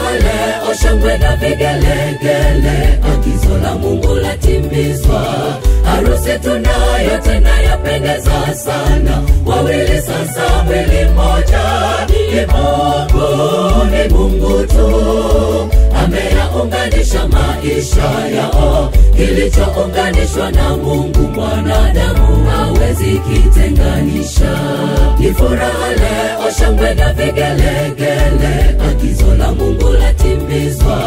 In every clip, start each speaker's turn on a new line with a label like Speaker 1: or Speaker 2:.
Speaker 1: furaha leo, shangwe na vigelegele, agizo la Mungu latimizwa. Harusi tunayo tena yapendeza sana, wawili sasa mwili mmoja. Ni Mungu tu ameyaunganisha maisha yao, kilichounganishwa na Mungu mwanadamu hawezi kitenganisha. Ni furaha leo, shangwe na vigelegele, agizo la Mungu latimizwa.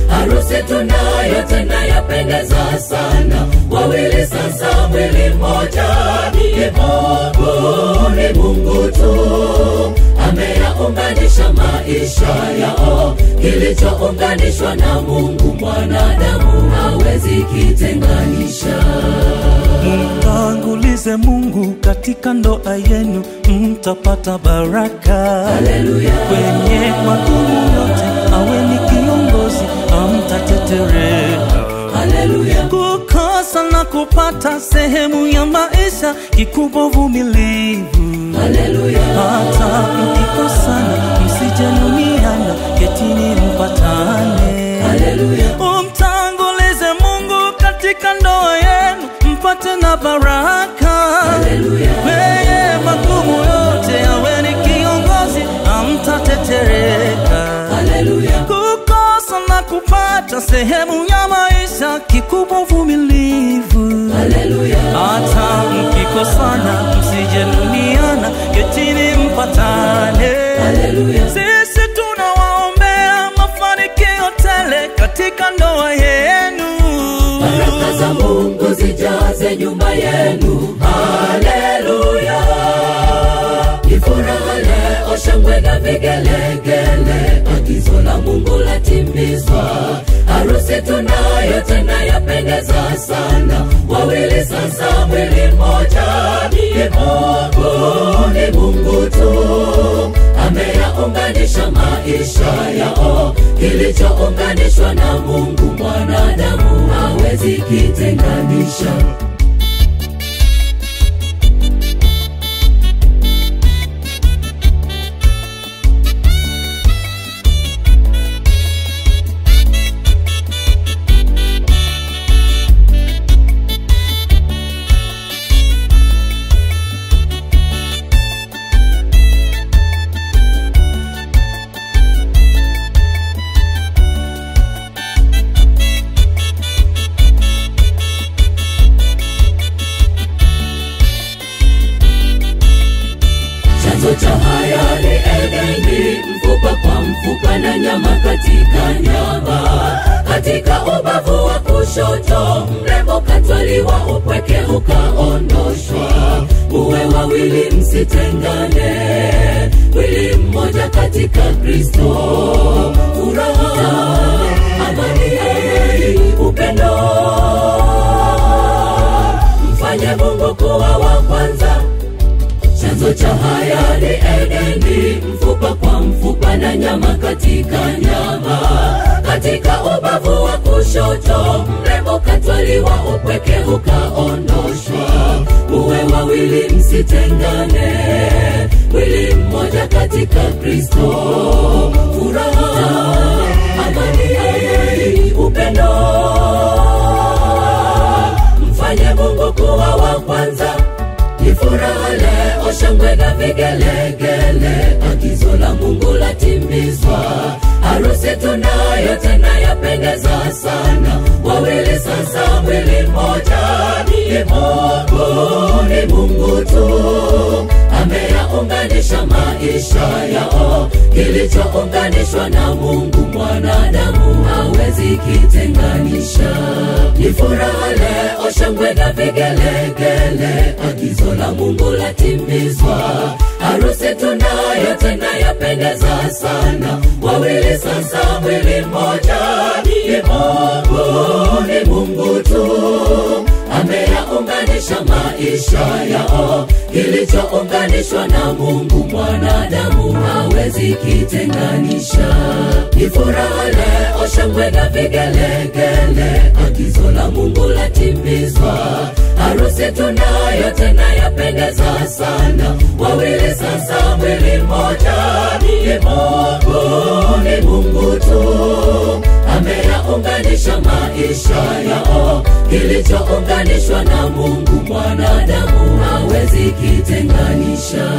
Speaker 1: Harusi tunayo tena yapendeza sana, wawili sasa mwili mmoja. Ni Mungu tu ameyaunganisha maisha yao, kilichounganishwa na Mungu mwanadamu hawezi kitenganisha.
Speaker 2: Mtangulize Mungu katika ndoa yenu, mtapata baraka.
Speaker 1: Haleluya.
Speaker 2: Kwenye magumu yote awe ni kiongozi, hamtatetereka.
Speaker 1: Haleluya.
Speaker 2: Kukosa na kupata sehemu ya maisha, kikubwa uvumilivu.
Speaker 1: Haleluya.
Speaker 2: Hata mkikosana msijenumiana, ketini mpatane.
Speaker 1: Haleluya.
Speaker 2: Mtangulize Mungu katika ndoa yenu, mpate na baraka.
Speaker 1: Haleluya.
Speaker 2: Kwenye magumu yote awe ni kiongozi, hamtatetereka.
Speaker 1: Haleluya.
Speaker 2: Kukosa na kupata sehemu ya maisha, kikubwa uvumilivu.
Speaker 1: Haleluya.
Speaker 2: Hata mkikosana msijenumiana, ketini mpatane.
Speaker 1: Haleluya.
Speaker 2: Sisi tunawaombea mafanikio tele katika ndoa yenu.
Speaker 1: Baraka za Mungu zijaze nyumba yenu. Haleluya. Ni furaha leo, shangwe na vigelegele, agizo la Mungu latimizwa. Harusi tunayo tena yapendeza sana, wawili sasa mwili mmoja. Ni Mungu tu ameyaunganisha maisha yao, kilichounganishwa na Mungu mwanadamu hawezi kitenganisha. Chanzo cha haya ni Edeni, mfupa kwa mfupa na nyama katika nyama. Katika ubavu wa kushoto mrembo katwaliwa, upweke ukaondoshwa. Uwe wawili msitengane, mwili mmoja katika Kristo. Furaha, amani, upendo, mfanye Mungu kuwa wa kwanza. Chanzo cha haya ni Edeni, mfupa kwa mfupa na nyama katika nyama. Katika ubavu wa kushoto mrembo katwaliwa, upweke ukaondoshwa. Uwe wawili msitengane, mwili mmoja katika Kristo. Furaha, amani, upendo, mfanye Mungu kuwa wa kwanza. Ni furaha leo, shangwe na vigelegele, agizo la Mungu latimizwa. Harusi tunayo tena yapendeza sana, wawili sasa mwili mmoja. Ni Mungu tu ameyaunganisha maisha yao, kilichounganishwa na Mungu mwanadamu hawezi kitenganisha. Ni furaha leo, shangwe na vigelegele, agizo la Mungu latimizwa. Harusi tunayo tena yapendeza sana, wawili sasa mwili mmoja. Ni Mungu tu ameyaunganisha maisha yao, kilichounganishwa na Mungu mwanadamu hawezi kitenganisha. Ni furaha leo, shangwe na vigelegele, agizo la Mungu latimizwa. Harusi tunayo tena yapendeza sana, wawili sasa mwili mmoja. Ni Mungu tu maisha yao. Kilichounganishwa na Mungu mwanadamu hawezi kitenganisha.